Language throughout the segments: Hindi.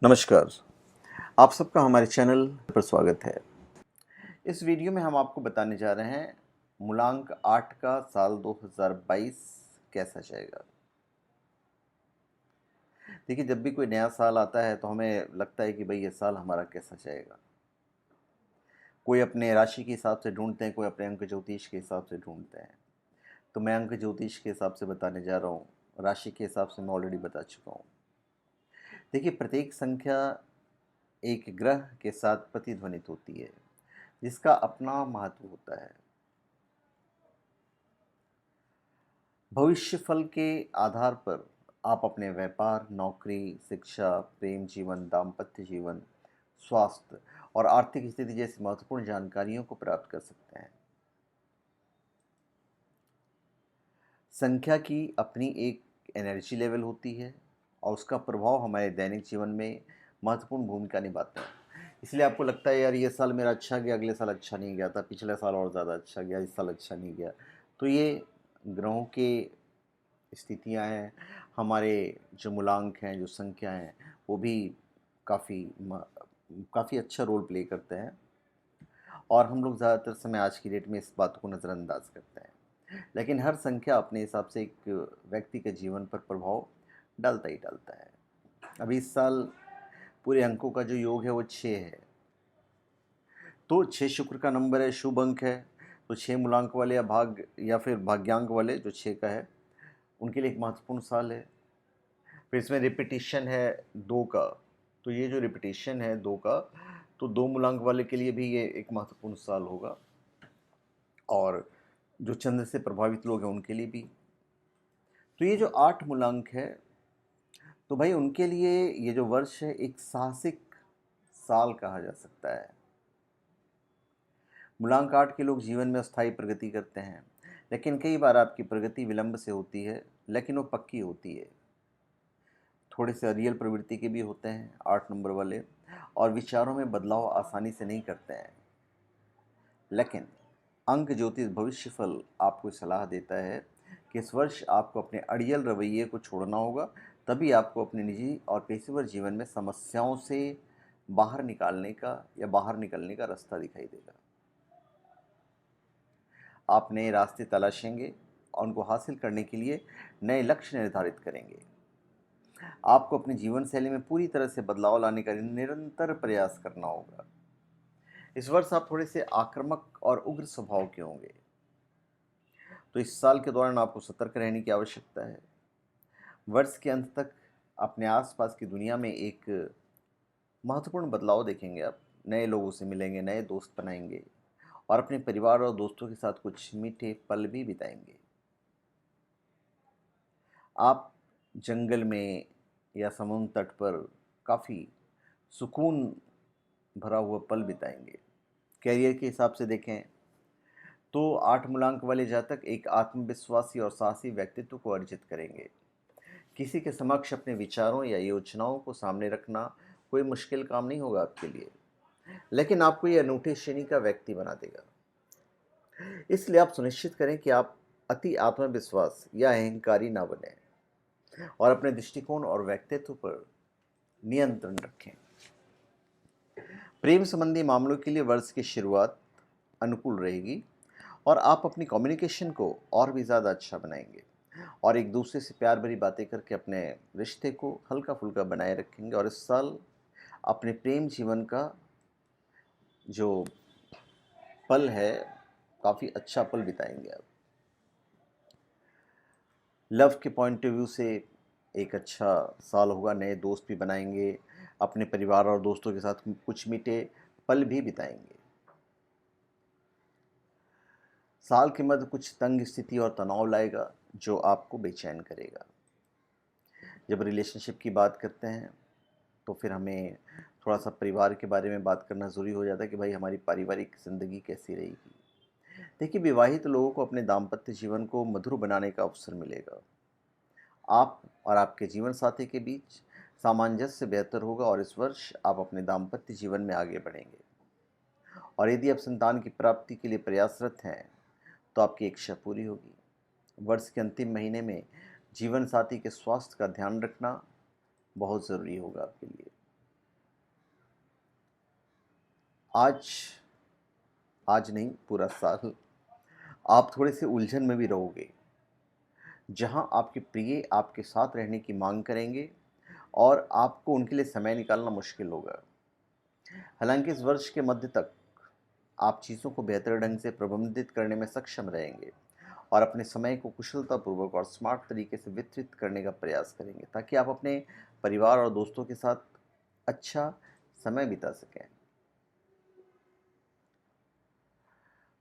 नमस्कार। आप सबका हमारे चैनल पर स्वागत है। इस वीडियो में हम आपको बताने जा रहे हैं मूलांक 8 का साल 2022 कैसा जाएगा। देखिए, जब भी कोई नया साल आता है तो हमें लगता है कि भाई ये साल हमारा कैसा जाएगा। कोई अपने राशि के हिसाब से ढूंढते हैं, कोई अपने अंक ज्योतिष के हिसाब से ढूंढते हैं। तो मैं अंक ज्योतिष के हिसाब से बताने जा रहा हूँ, राशि के हिसाब से मैं ऑलरेडी बता चुका हूँ। देखिए, प्रत्येक संख्या एक ग्रह के साथ प्रतिध्वनित होती है, जिसका अपना महत्व होता है। भविष्य फल के आधार पर आप अपने व्यापार, नौकरी, शिक्षा, प्रेम जीवन, दाम्पत्य जीवन, स्वास्थ्य और आर्थिक स्थिति जैसी महत्वपूर्ण जानकारियों को प्राप्त कर सकते हैं। संख्या की अपनी एक एनर्जी लेवल होती है और उसका प्रभाव हमारे दैनिक जीवन में महत्वपूर्ण भूमिका निभाता है। इसलिए आपको लगता है यार ये साल मेरा अच्छा गया, अगले साल अच्छा नहीं गया था, पिछले साल और ज़्यादा अच्छा गया, इस साल अच्छा नहीं गया। तो ये ग्रहों के स्थितियाँ हैं, हमारे जो मूलांक हैं, जो संख्या हैं, वो भी काफ़ी अच्छा रोल प्ले करते हैं और हम लोग ज़्यादातर समय आज की डेट में इस बात को नज़रअंदाज करते हैं। लेकिन हर संख्या अपने हिसाब से एक व्यक्ति के जीवन पर प्रभाव डालता ही डालता है। अभी इस साल पूरे अंकों का जो योग है वो 6 है। तो 6 शुक्र का नंबर है, शुभ अंक है। तो 6 मूलांक वाले या फिर भाग्यांक वाले जो 6 का है, उनके लिए एक महत्वपूर्ण साल है। फिर इसमें रिपीटिशन है 2 का। तो ये जो रिपीटिशन है 2 का, तो 2 मूलांक वाले के लिए भी ये एक महत्वपूर्ण साल होगा और जो चंद्र से प्रभावित लोग हैं उनके लिए भी। तो ये जो 8 मूलांक है, तो भाई उनके लिए ये जो वर्ष है एक साहसिक साल कहा जा सकता है। मूलांक 8 के लोग जीवन में अस्थायी प्रगति करते हैं, लेकिन कई बार आपकी प्रगति विलंब से होती है, लेकिन वो पक्की होती है। थोड़े से रियल प्रवृत्ति के भी होते हैं 8 नंबर वाले, और विचारों में बदलाव आसानी से नहीं करते हैं। लेकिन अंक ज्योतिष भविष्य फल आपको सलाह देता है कि इस वर्ष आपको अपने अड़ियल रवैये को छोड़ना होगा, तभी आपको अपने निजी और पेशेवर जीवन में समस्याओं से बाहर निकलने का रास्ता दिखाई देगा। आप नए रास्ते तलाशेंगे और उनको हासिल करने के लिए नए लक्ष्य निर्धारित करेंगे। आपको अपनी जीवन शैली में पूरी तरह से बदलाव लाने का निरंतर प्रयास करना होगा। इस वर्ष आप थोड़े से आक्रामक और उग्र स्वभाव के होंगे, तो इस साल के दौरान आपको सतर्क रहने की आवश्यकता है। वर्ष के अंत तक अपने आसपास की दुनिया में एक महत्वपूर्ण बदलाव देखेंगे। आप नए लोगों से मिलेंगे, नए दोस्त बनाएंगे और अपने परिवार और दोस्तों के साथ कुछ मीठे पल भी बिताएंगे। आप जंगल में या समुद्र तट पर काफ़ी सुकून भरा हुआ पल बिताएंगे। कैरियर के हिसाब से देखें तो 8 मूलांक वाले जातक एक आत्मविश्वासी और साहसी व्यक्तित्व को अर्जित करेंगे। किसी के समक्ष अपने विचारों या योजनाओं को सामने रखना कोई मुश्किल काम नहीं होगा आपके लिए, लेकिन आपको ये अनूठे श्रेणी का व्यक्ति बना देगा। इसलिए आप सुनिश्चित करें कि आप अति आत्मविश्वास या अहंकारी ना बने और अपने दृष्टिकोण और व्यक्तित्व पर नियंत्रण रखें। प्रेम संबंधी मामलों के लिए वर्ष की शुरुआत अनुकूल रहेगी और आप अपनी कम्युनिकेशन को और भी ज़्यादा अच्छा बनाएंगे और एक दूसरे से प्यार भरी बातें करके अपने रिश्ते को हल्का फुल्का बनाए रखेंगे। और इस साल अपने प्रेम जीवन का जो पल है, काफ़ी अच्छा पल बिताएंगे आप। लव के पॉइंट ऑफ व्यू से एक अच्छा साल होगा। नए दोस्त भी बनाएंगे, अपने परिवार और दोस्तों के साथ कुछ मीठे पल भी बिताएंगे। साल के मध्य कुछ तंग स्थिति और तनाव लाएगा जो आपको बेचैन करेगा। जब रिलेशनशिप की बात करते हैं तो फिर हमें थोड़ा सा परिवार के बारे में बात करना ज़रूरी हो जाता है कि भाई हमारी पारिवारिक ज़िंदगी कैसी रहेगी। देखिए, विवाहित लोगों को अपने दाम्पत्य जीवन को मधुर बनाने का अवसर मिलेगा। आप और आपके जीवन साथी के बीच सामंजस्य बेहतर होगा और इस वर्ष आप अपने दाम्पत्य जीवन में आगे बढ़ेंगे। और यदि आप संतान की प्राप्ति के लिए प्रयासरत हैं तो आपकी इच्छा पूरी होगी। वर्ष के अंतिम महीने में जीवन साथी के स्वास्थ्य का ध्यान रखना बहुत ज़रूरी होगा आपके लिए। आज आज नहीं, पूरा साल आप थोड़े से उलझन में भी रहोगे, जहां आपके प्रिय आपके साथ रहने की मांग करेंगे और आपको उनके लिए समय निकालना मुश्किल होगा। हालांकि इस वर्ष के मध्य तक आप चीज़ों को बेहतर ढंग से प्रबंधित करने में सक्षम रहेंगे और अपने समय को कुशलतापूर्वक और स्मार्ट तरीके से वितरित करने का प्रयास करेंगे, ताकि आप अपने परिवार और दोस्तों के साथ अच्छा समय बिता सकें।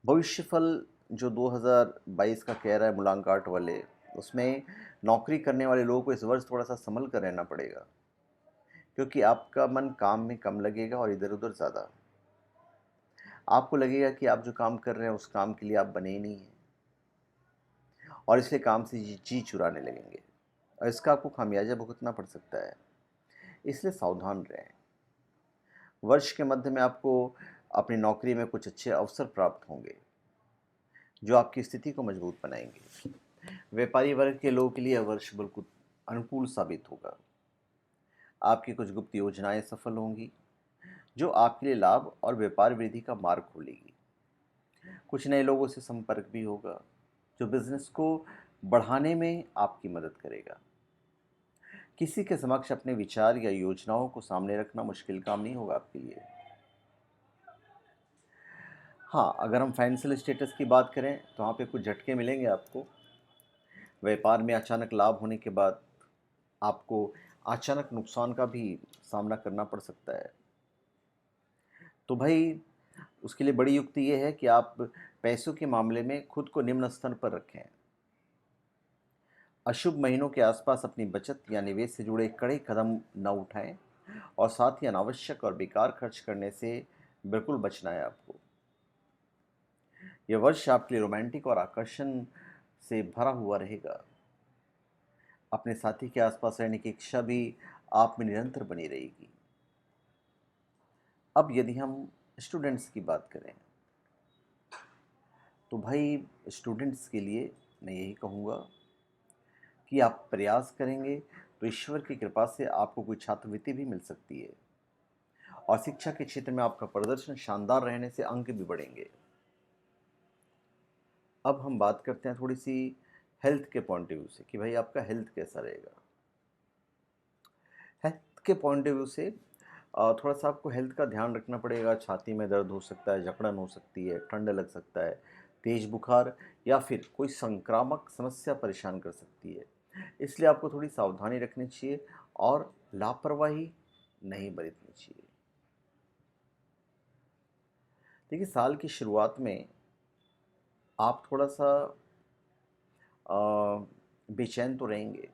भविष्य फल जो 2022 का कह रहा है मुलाकात वाले, उसमें नौकरी करने वाले लोगों को इस वर्ष थोड़ा सा संभल कर रहना पड़ेगा, क्योंकि आपका मन काम में कम लगेगा और इधर उधर ज़्यादा। आपको लगेगा कि आप जो काम कर रहे हैं उस काम के लिए आप बने ही नहीं हैं, और इसलिए काम से जी जी चुराने लगेंगे, और इसका आपको खामियाजा भुगतना पड़ सकता है। इसलिए सावधान रहें। वर्ष के मध्य में आपको अपनी नौकरी में कुछ अच्छे अवसर प्राप्त होंगे, जो आपकी स्थिति को मजबूत बनाएंगे। व्यापारी वर्ग के लोगों के लिए यह वर्ष बिल्कुल अनुकूल साबित होगा। आपकी कुछ गुप्त योजनाएं सफल होंगी, जो आपके लिए लाभ और व्यापार वृद्धि का मार्ग खोलेगी। कुछ नए लोगों से संपर्क भी होगा, जो बिजनेस को बढ़ाने में आपकी मदद करेगा। किसी के समक्ष अपने विचार या योजनाओं को सामने रखना मुश्किल काम नहीं होगा आपके लिए। हाँ, अगर हम फाइनेंशियल स्टेटस की बात करें तो वहाँ पे कुछ झटके मिलेंगे आपको। व्यापार में अचानक लाभ होने के बाद आपको अचानक नुकसान का भी सामना करना पड़ सकता है। तो भाई, उसके लिए बड़ी युक्ति ये है कि आप पैसों के मामले में खुद को निम्न स्तर पर रखें। अशुभ महीनों के आसपास अपनी बचत या निवेश से जुड़े कड़े कदम न उठाएं, और साथ ही अनावश्यक और बेकार खर्च करने से बिल्कुल बचना है आपको। यह वर्ष आपके लिए रोमांटिक और आकर्षण से भरा हुआ रहेगा। अपने साथी के आसपास रहने की इच्छा भी आप में निरंतर बनी रहेगी। अब यदि हम स्टूडेंट्स की बात करें तो भाई, स्टूडेंट्स के लिए मैं यही कहूँगा कि आप प्रयास करेंगे तो ईश्वर की कृपा से आपको कोई छात्रवृत्ति भी मिल सकती है, और शिक्षा के क्षेत्र में आपका प्रदर्शन शानदार रहने से अंक भी बढ़ेंगे। अब हम बात करते हैं थोड़ी सी हेल्थ के पॉइंट ऑफ व्यू से, कि भाई आपका हेल्थ कैसा रहेगा। हेल्थ के पॉइंट ऑफ व्यू से थोड़ा सा आपको हेल्थ का ध्यान रखना पड़ेगा। छाती में दर्द हो सकता है, जकड़न हो सकती है, ठंड लग सकता है, तेज बुखार या फिर कोई संक्रामक समस्या परेशान कर सकती है। इसलिए आपको थोड़ी सावधानी रखनी चाहिए और लापरवाही नहीं बरतनी चाहिए। देखिए, साल की शुरुआत में आप थोड़ा सा बेचैन तो रहेंगे,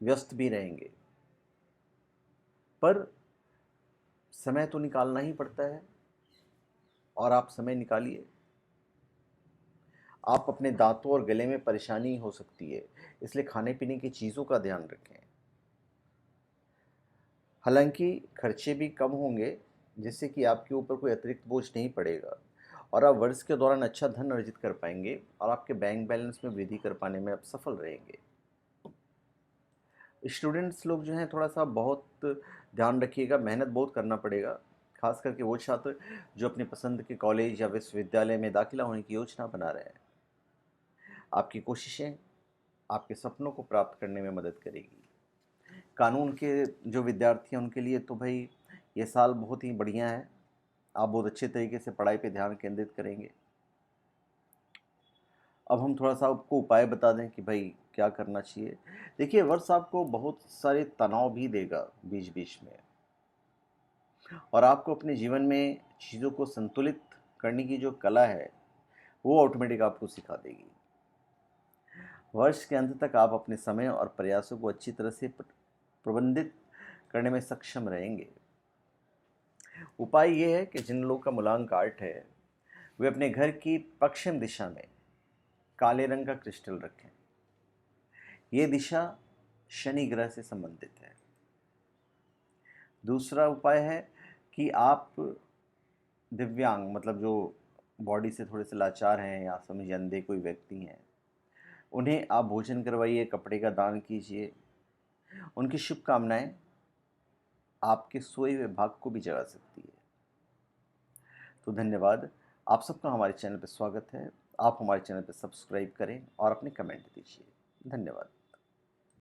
व्यस्त भी रहेंगे, पर समय तो निकालना ही पड़ता है, और आप समय निकालिए। आप अपने दांतों और गले में परेशानी हो सकती है, इसलिए खाने पीने की चीज़ों का ध्यान रखें। हालांकि खर्चे भी कम होंगे, जिससे कि आपके ऊपर कोई अतिरिक्त बोझ नहीं पड़ेगा, और आप वर्ष के दौरान अच्छा धन अर्जित कर पाएंगे और आपके बैंक बैलेंस में वृद्धि कर पाने में आप सफल रहेंगे। स्टूडेंट्स लोग जो हैं, थोड़ा सा बहुत ध्यान रखिएगा, मेहनत बहुत करना पड़ेगा। खास करके वो छात्र जो अपने पसंद के कॉलेज या विश्वविद्यालय में दाखिला होने की योजना बना रहे हैं। आपकी कोशिशें आपके सपनों को प्राप्त करने में मदद करेगी। कानून के जो विद्यार्थी हैं उनके लिए तो भाई ये साल बहुत ही बढ़िया है। आप बहुत अच्छे तरीके से पढ़ाई पे ध्यान केंद्रित करेंगे। अब हम थोड़ा सा आपको उपाय बता दें कि भाई क्या करना चाहिए। देखिए, वर्ष आपको बहुत सारे तनाव भी देगा बीच बीच में, और आपको अपने जीवन में चीज़ों को संतुलित करने की जो कला है वो ऑटोमेटिक आपको सिखा देगी। वर्ष के अंत तक आप अपने समय और प्रयासों को अच्छी तरह से प्रबंधित करने में सक्षम रहेंगे। उपाय ये है कि जिन लोगों का मूलांक 8 है, वे अपने घर की पश्चिम दिशा में काले रंग का क्रिस्टल रखें। ये दिशा शनि ग्रह से संबंधित है। दूसरा उपाय है कि आप दिव्यांग, मतलब जो बॉडी से थोड़े से लाचार हैं या समझिए अंधे कोई व्यक्ति हैं, उन्हें आप भोजन करवाइए, कपड़े का दान कीजिए। उनकी शुभकामनाएं आपके सोए हुए भाग को भी जगा सकती है। तो धन्यवाद। आप सबका हमारे चैनल पे स्वागत है। आप हमारे चैनल पे सब्सक्राइब करें और अपने कमेंट दीजिए। धन्यवाद।